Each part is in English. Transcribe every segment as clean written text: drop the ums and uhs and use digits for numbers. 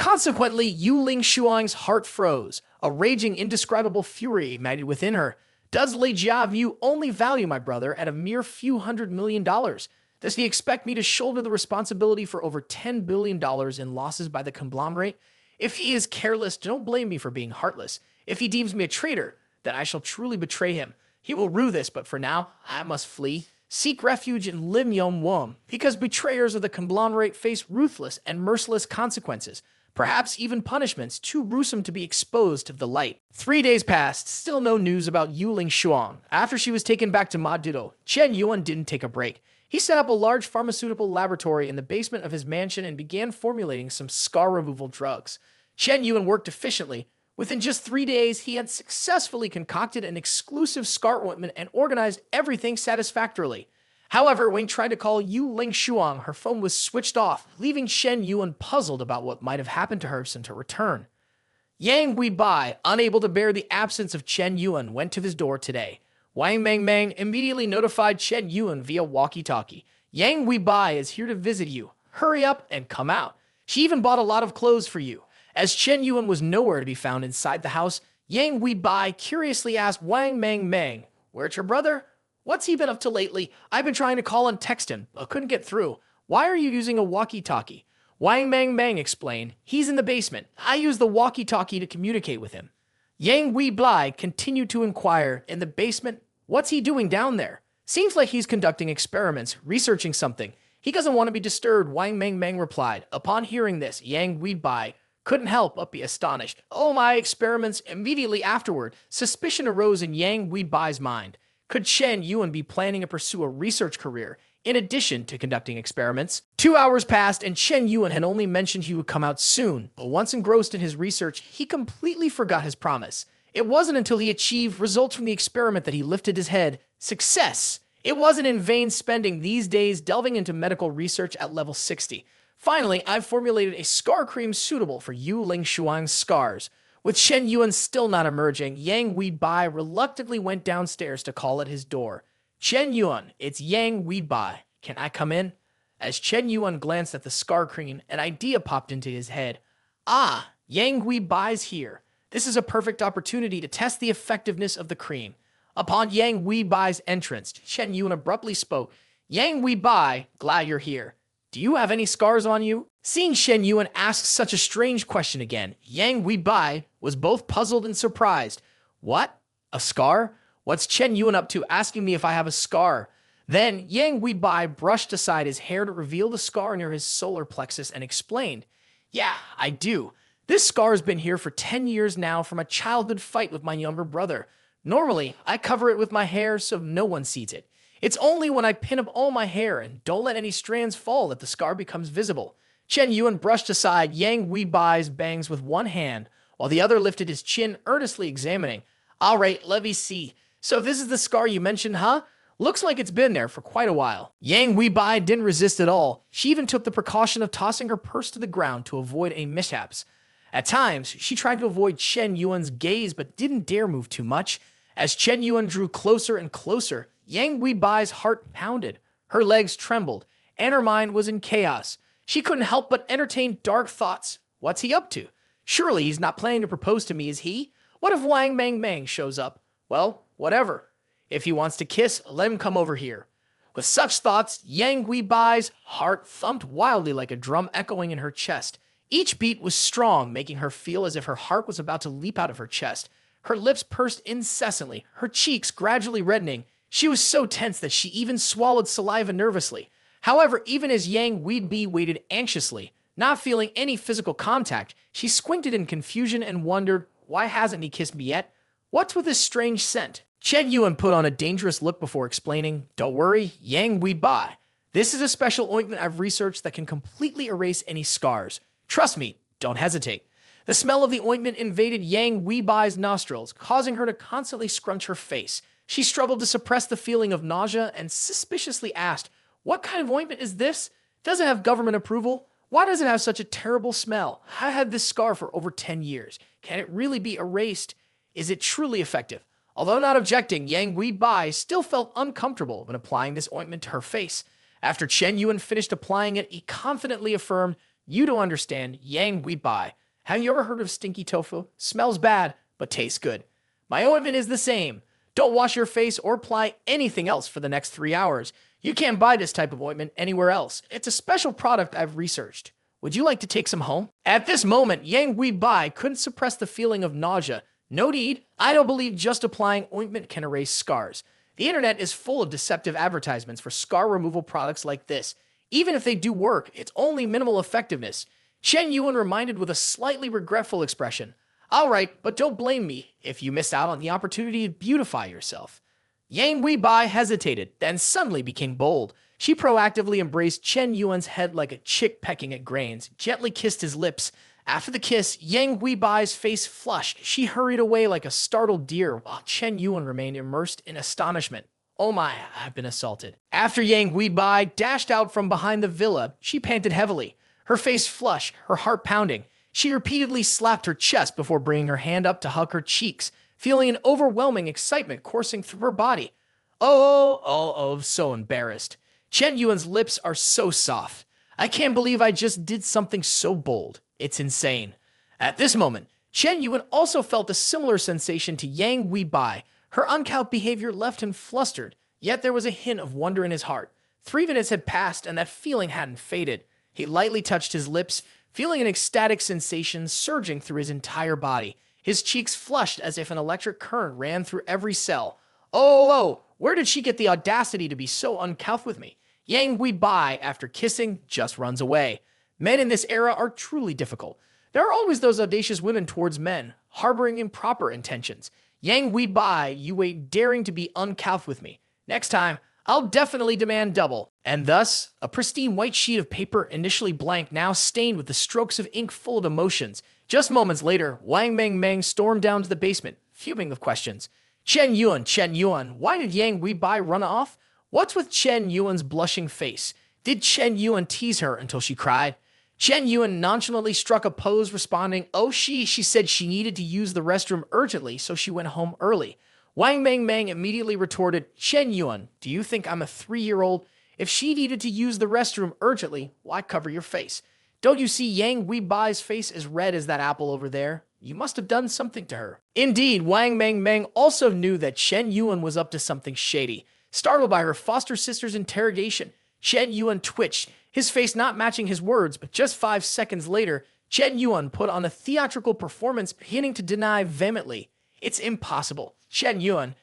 Consequently, Yu Ling Shuang's heart froze. A raging, indescribable fury ignited within her. Does Lei Jia Vu only value my brother at a mere few $100 million? Does he expect me to shoulder the responsibility for over $10 billion in losses by the conglomerate? If he is careless, don't blame me for being heartless. If he deems me a traitor, then I shall truly betray him. He will rue this, but for now, I must flee. Seek refuge in Lim Yom Wom, because betrayers of the conglomerate face ruthless and merciless consequences, perhaps even punishments too gruesome to be exposed to the light. 3 days passed, still no news about Yu Ling Shuang. After she was taken back to Ma Dudo, Chen Yuan didn't take a break. He set up a large pharmaceutical laboratory in the basement of his mansion and began formulating some scar removal drugs. Chen Yuan worked efficiently. Within just 3 days, he had successfully concocted an exclusive scar ointment and organized everything satisfactorily. However, when he tried to call Yu Ling Shuang, her phone was switched off, leaving Chen Yuan puzzled about what might have happened to her since her return. Yang Guibai, unable to bear the absence of Chen Yuan, went to his door today. Wang Mengmeng immediately notified Chen Yuan via walkie-talkie. Yang Guibai is here to visit you. Hurry up and come out. She even bought a lot of clothes for you. As Chen Yuan was nowhere to be found inside the house, Yang Guibai curiously asked Wang Mengmeng, "Where's your brother? What's he been up to lately? I've been trying to call and text him, but couldn't get through. Why are you using a walkie-talkie?" Wang Mengmeng explained, "He's in the basement. I use the walkie-talkie to communicate with him." Yang Guibai continued to inquire, "In the basement? What's he doing down there? Seems like he's conducting experiments, researching something. He doesn't want to be disturbed," Wang Mengmeng replied. Upon hearing this, Yang Guibai couldn't help but be astonished. "Oh, my experiments!" Immediately afterward, suspicion arose in Yang Guibai's mind. Could Chen Yuan be planning to pursue a research career, in addition to conducting experiments? 2 hours passed, and Chen Yuan had only mentioned he would come out soon, but once engrossed in his research, he completely forgot his promise. It wasn't until he achieved results from the experiment that he lifted his head. Success! It wasn't in vain spending these days delving into medical research at level 60. Finally, I've formulated a scar cream suitable for Yu Ling Shuang's scars. With Chen Yuan still not emerging, Yang Guibai reluctantly went downstairs to call at his door. "Chen Yuan, it's Yang Guibai. Can I come in?" As Chen Yuan glanced at the scar cream, an idea popped into his head. "Ah, Yang Guibai's here. This is a perfect opportunity to test the effectiveness of the cream." Upon Yang Guibai's entrance, Chen Yuan abruptly spoke. "Yang Guibai, glad you're here. Do you have any scars on you?" Seeing Chen Yuan ask such a strange question again, Yang Guibai was both puzzled and surprised. "What? A scar? What's Chen Yuan up to asking me if I have a scar?" Then Yang Guibai brushed aside his hair to reveal the scar near his solar plexus and explained, "Yeah, I do. This scar has been here for 10 years now from a childhood fight with my younger brother. Normally, I cover it with my hair so no one sees it. It's only when I pin up all my hair and don't let any strands fall that the scar becomes visible." Chen Yuan brushed aside Yang Guibai's bangs with one hand, while the other lifted his chin, earnestly examining. "All right, let me see. So this is the scar you mentioned, huh? Looks like it's been there for quite a while." Yang Guibai didn't resist at all. She even took the precaution of tossing her purse to the ground to avoid any mishaps. At times, she tried to avoid Chen Yuan's gaze but didn't dare move too much. As Chen Yuan drew closer and closer, Yang Guibai's heart pounded, her legs trembled, and her mind was in chaos. She couldn't help but entertain dark thoughts. What's he up to? Surely he's not planning to propose to me, is he? What if Wang Mengmeng shows up? Well, whatever. If he wants to kiss, let him come over here. With such thoughts, Yang Guibai's heart thumped wildly like a drum echoing in her chest. Each beat was strong, making her feel as if her heart was about to leap out of her chest. Her lips pursed incessantly, her cheeks gradually reddening. She was so tense that she even swallowed saliva nervously. However, even as Yang Guibai waited anxiously, not feeling any physical contact, she squinted in confusion and wondered, why hasn't he kissed me yet? What's with this strange scent? Chen Yuan put on a dangerous look before explaining, "Don't worry, Yang Guibai. This is a special ointment I've researched that can completely erase any scars. Trust me, don't hesitate." The smell of the ointment invaded Yang Guibai's nostrils, causing her to constantly scrunch her face. She struggled to suppress the feeling of nausea and suspiciously asked, "What kind of ointment is this? Does it have government approval? Why does it have such a terrible smell? I had this scar for over 10 years. Can it really be erased? Is it truly effective?" Although not objecting, Yang Guibai still felt uncomfortable when applying this ointment to her face. After Chen Yuan finished applying it, he confidently affirmed, You don't understand. Yang Bai. Have you ever heard of stinky tofu? Smells bad, but tastes good. My ointment is the same. Don't wash your face or apply anything else for the next 3 hours. You can't buy this type of ointment anywhere else. It's a special product I've researched. Would you like to take some home? At this moment, Yang Bai couldn't suppress the feeling of nausea. No need. I don't believe just applying ointment can erase scars. The internet is full of deceptive advertisements for scar removal products like this. Even if they do work, it's only minimal effectiveness. Chen Yuan reminded with a slightly regretful expression. All right, but don't blame me if you missed out on the opportunity to beautify yourself. Yang Bai hesitated, then suddenly became bold. She proactively embraced Chen Yuan's head like a chick pecking at grains, gently kissed his lips. After the kiss, Yang Bai's face flushed. She hurried away like a startled deer, while Chen Yuan remained immersed in astonishment. Oh my, I've been assaulted. After Yang Bai dashed out from behind the villa, she panted heavily, her face flushed, her heart pounding. She repeatedly slapped her chest before bringing her hand up to hug her cheeks, feeling an overwhelming excitement coursing through her body. Oh, so embarrassed. Chen Yuan's lips are so soft. I can't believe I just did something so bold. It's insane. At this moment, Chen Yuan also felt a similar sensation to Yang Bai. Her uncouth behavior left him flustered, yet there was a hint of wonder in his heart. 3 minutes had passed and that feeling hadn't faded. He lightly touched his lips, feeling an ecstatic sensation surging through his entire body. His cheeks flushed as if an electric current ran through every cell. Oh, where did she get the audacity to be so uncouth with me? Yang Bai, after kissing, just runs away. Men in this era are truly difficult. There are always those audacious women towards men, harboring improper intentions. Yang Bai, you ain't daring to be uncouth with me. Next time, I'll definitely demand double. And thus, a pristine white sheet of paper, initially blank, now stained with the strokes of ink full of emotions. Just moments later, Wang Meng stormed down to the basement, fuming with questions. Chen Yuan, why did Yang Bai run off? What's with Chen Yuan's blushing face? Did Chen Yuan tease her until she cried? Chen Yuan nonchalantly struck a pose, responding, she said she needed to use the restroom urgently, so she went home early. Wang Meng immediately retorted, Chen Yuan, do you think I'm a 3-year-old? If she needed to use the restroom urgently, why cover your face? Don't you see Yang Bai's face as red as that apple over there? You must have done something to her. Indeed, Wang Meng also knew that Chen Yuan was up to something shady. Startled by her foster sister's interrogation, Chen Yuan twitched, his face not matching his words, but just 5 seconds later, Chen Yuan put on a theatrical performance, beginning to deny vehemently. It's impossible. Chen Yuan,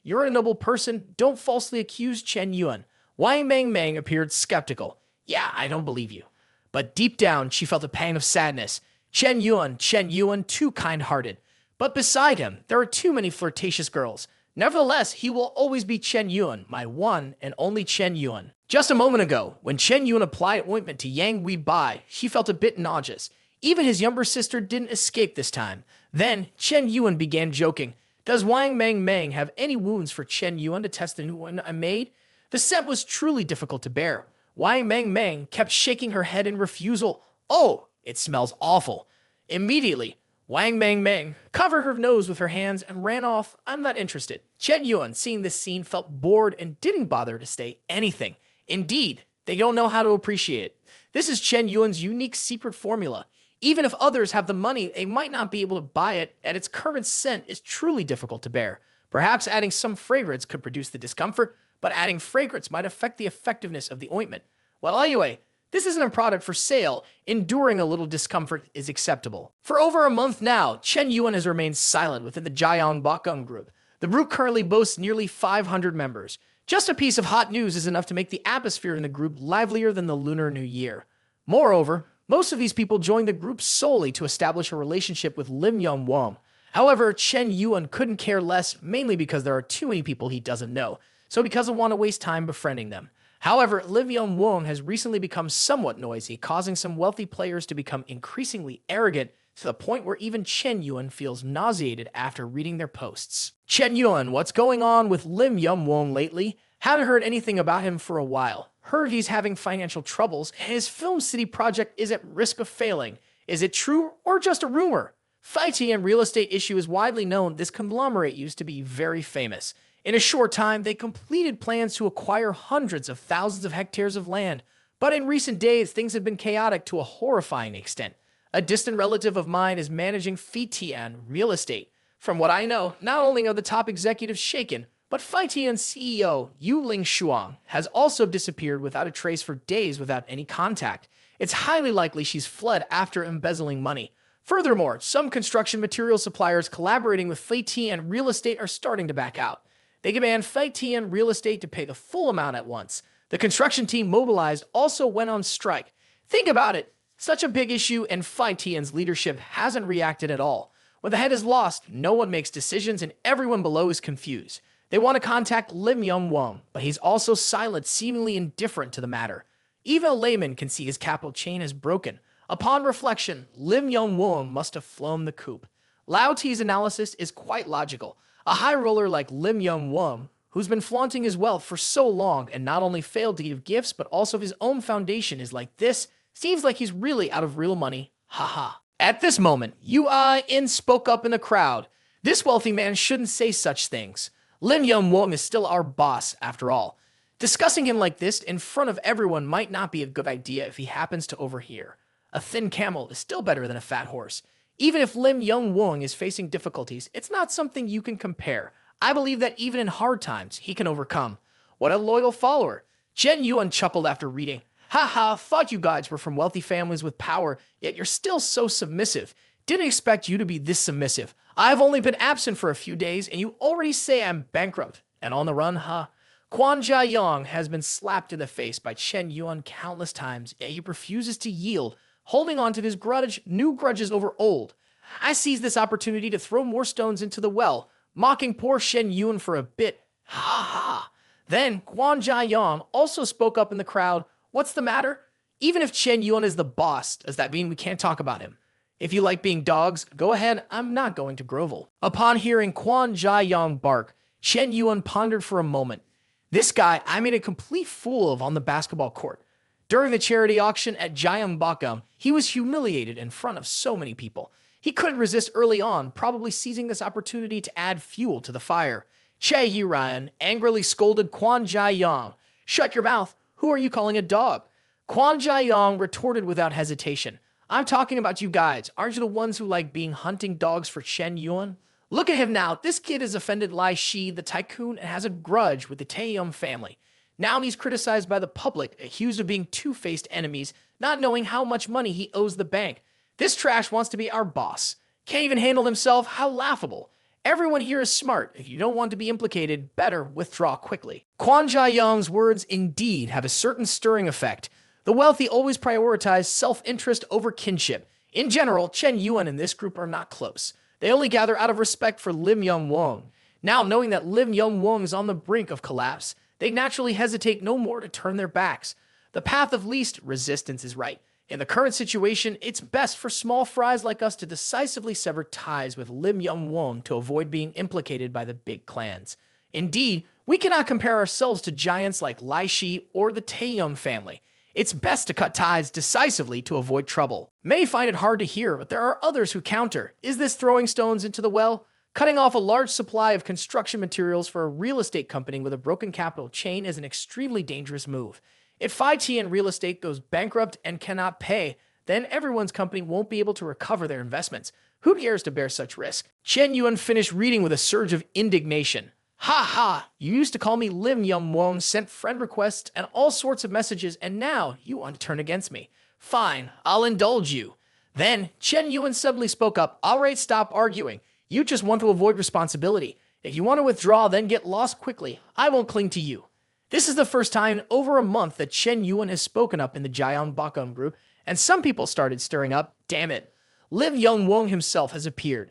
you're a noble person. Don't falsely accuse Chen Yuan. Wang Meng appeared skeptical. Yeah, I don't believe you. But deep down, she felt a pang of sadness. Chen Yuan, too kind-hearted. But beside him, there are too many flirtatious girls. Nevertheless, he will always be Chen Yuan, my one and only Chen Yuan. Just a moment ago, when Chen Yuan applied ointment to Yang Bai, she felt a bit nauseous. Even his younger sister didn't escape this time. Then, Chen Yuan began joking. Does Wang Meng have any wounds for Chen Yuan to test the new one I made? The scent was truly difficult to bear. Wang Meng kept shaking her head in refusal. Oh, it smells awful. Immediately, Wang Meng covered her nose with her hands and ran off. I'm not interested. Chen Yuan, seeing this scene, felt bored and didn't bother to say anything. Indeed, they don't know how to appreciate it. This is Chen Yuan's unique secret formula. Even if others have the money, they might not be able to buy it, and its current scent is truly difficult to bear. Perhaps adding some fragrance could produce the discomfort, but adding fragrance might affect the effectiveness of the ointment. Well, anyway, this isn't a product for sale. Enduring a little discomfort is acceptable. For over a month now, Chen Yuan has remained silent within the Jiang Bakung group. The group currently boasts nearly 500 members. Just a piece of hot news is enough to make the atmosphere in the group livelier than the Lunar New Year. Moreover, most of these people joined the group solely to establish a relationship with Lim Yong Wong. However, Chen Yuan couldn't care less, mainly because there are too many people he doesn't know, so he doesn't want to waste time befriending them. However, Lim Yong Wong has recently become somewhat noisy, causing some wealthy players to become increasingly arrogant to the point where even Chen Yuan feels nauseated after reading their posts. Chen Yuan, what's going on with Lim Yong Wong lately? Haven't heard anything about him for a while. Heard he's having financial troubles, and his Film City project is at risk of failing. Is it true or just a rumor? Fighting and real estate issue is widely known. This conglomerate used to be very famous. In a short time, they completed plans to acquire hundreds of thousands of hectares of land. But in recent days, things have been chaotic to a horrifying extent. A distant relative of mine is managing Feitian real estate. From what I know, not only are the top executives shaken, but Feitian's CEO, Ling Shuang, has also disappeared without a trace for days without any contact. It's highly likely she's fled after embezzling money. Furthermore, some construction material suppliers collaborating with Feitian real estate are starting to back out. They demand Feitian real estate to pay the full amount at once. The construction team mobilized also went on strike. Think about it. Such a big issue, and Feitian's leadership hasn't reacted at all. When the head is lost, no one makes decisions and everyone below is confused. They want to contact Lim Yong-won, but he's also silent, seemingly indifferent to the matter. Even a layman can see his capital chain is broken. Upon reflection, Lim Yong-won must have flown the coop. Lao T's analysis is quite logical. A high roller like Lim Yong-won, who's been flaunting his wealth for so long and not only failed to give gifts but also his own foundation is like this, seems like he's really out of real money. Haha. At this moment, In spoke up in the crowd. This wealthy man shouldn't say such things. Lim Yong-won is still our boss, after all. Discussing him like this in front of everyone might not be a good idea if he happens to overhear. A thin camel is still better than a fat horse. Even if Lim Yong-won is facing difficulties, it's not something you can compare. I believe that even in hard times, he can overcome. What a loyal follower. Chen Yuan chuckled after reading. Haha, thought you guys were from wealthy families with power, yet you're still so submissive. Didn't expect you to be this submissive. I've only been absent for a few days, and you already say I'm bankrupt. And on the run, huh? Quan Jia-yong has been slapped in the face by Chen Yuan countless times, yet he refuses to yield, holding on to his new grudges over old. I seized this opportunity to throw more stones into the well, mocking poor Shen Yuan for a bit. Ha ha. Then Quan Jia-yong also spoke up in the crowd. What's the matter? Even if Chen Yuan is the boss, does that mean we can't talk about him? If you like being dogs, go ahead, I'm not going to grovel. Upon hearing Quan Jia-yong bark, Chen Yuan pondered for a moment. This guy I made a complete fool of on the basketball court. During the charity auction at Gyeongbokgung, he was humiliated in front of so many people. He couldn't resist early on, probably seizing this opportunity to add fuel to the fire. Che Yuryan angrily scolded Quan Jia-yong. Shut your mouth. Who are you calling a dog? Quan Jia-yong retorted without hesitation. I'm talking about you guys. Aren't you the ones who like being hunting dogs for Chen Yuan? Look at him now. This kid has offended Lai Shi, the tycoon, and has a grudge with the Taeyong family. Now he's criticized by the public, accused of being two-faced enemies, not knowing how much money he owes the bank. This trash wants to be our boss. Can't even handle himself? How laughable. Everyone here is smart. If you don't want to be implicated, better withdraw quickly. Quan Jia-yong's words indeed have a certain stirring effect. The wealthy always prioritize self-interest over kinship. In general, Chen Yuan and this group are not close. They only gather out of respect for Lim Yong-won. Now, knowing that Lim Yong-won is on the brink of collapse, they naturally hesitate no more to turn their backs. The path of least resistance is right. In the current situation, it's best for small fries like us to decisively sever ties with Lim Yong-won to avoid being implicated by the big clans. Indeed, we cannot compare ourselves to giants like Lai Shi or the Taeyong family. It's best to cut ties decisively to avoid trouble. May find it hard to hear, but there are others who counter. Is this throwing stones into the well? Cutting off a large supply of construction materials for a real estate company with a broken capital chain is an extremely dangerous move. If Feitian real estate goes bankrupt and cannot pay, then everyone's company won't be able to recover their investments. Who dares to bear such risk? Chen Yuan finished reading with a surge of indignation. Ha ha! You used to call me Lim Yong-won, sent friend requests and all sorts of messages, and now you want to turn against me. Fine, I'll indulge you. Then Chen Yuan suddenly spoke up. All right, stop arguing. You just want to avoid responsibility. If you want to withdraw, then get lost quickly. I won't cling to you. This is the first time in over a month that Chen Yuan has spoken up in the Gyeongbokgung group, and some people started stirring up. Damn it. Lim Yong-won himself has appeared.